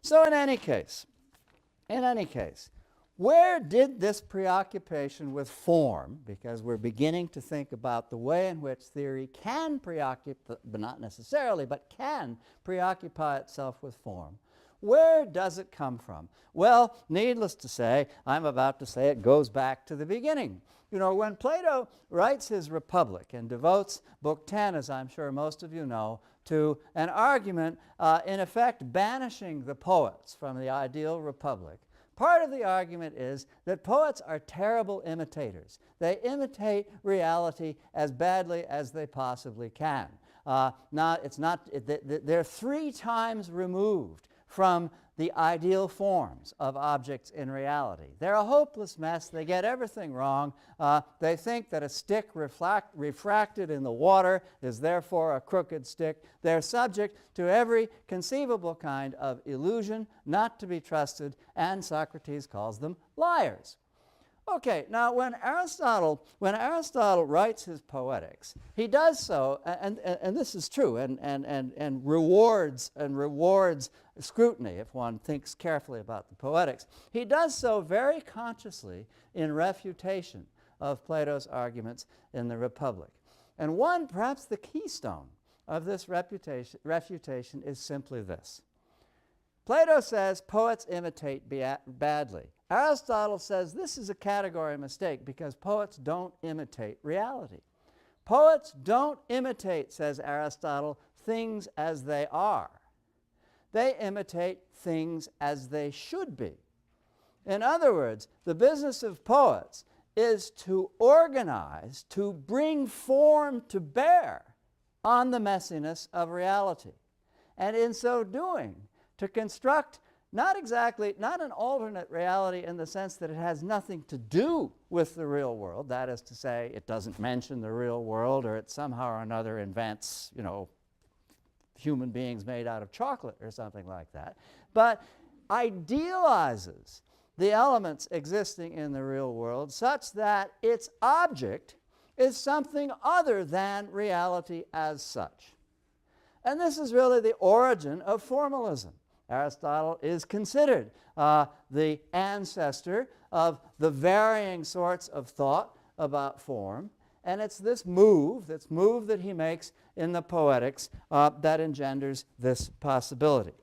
So in any case, where did this preoccupation with form, because we're beginning to think about the way in which theory can preoccupy, but not necessarily, but can preoccupy itself with form, where does it come from? Well, needless to say, I'm about to say it goes back to the beginning. You know, when Plato writes his Republic and devotes Book 10, as I'm sure most of you know, to an argument, in effect banishing the poets from the ideal republic, part of the argument is that poets are terrible imitators. They imitate reality as badly as they possibly can. They're 3 times removed from the ideal forms of objects in reality. They're a hopeless mess. They get everything wrong. They think that a stick refracted in the water is therefore a crooked stick. They're subject to every conceivable kind of illusion, not to be trusted, and Socrates calls them liars. Okay, now when Aristotle writes his Poetics, he does so, and this is true, and rewards scrutiny if one thinks carefully about the Poetics. He does so very consciously in refutation of Plato's arguments in the Republic. And one, perhaps the keystone of this refutation is simply this. Plato says poets imitate badly. Aristotle says this is a category mistake because poets don't imitate reality. Poets don't imitate, says Aristotle, things as they are. They imitate things as they should be. In other words, the business of poets is to organize, to bring form to bear on the messiness of reality. And in so doing, to construct not an alternate reality in the sense that it has nothing to do with the real world, that is to say, it doesn't mention the real world, or it somehow or another invents, human beings made out of chocolate or something like that, but idealizes the elements existing in the real world such that its object is something other than reality as such. And this is really the origin of formalism. Aristotle is considered the ancestor of the varying sorts of thought about form, and it's this move that he makes in the Poetics that engenders this possibility.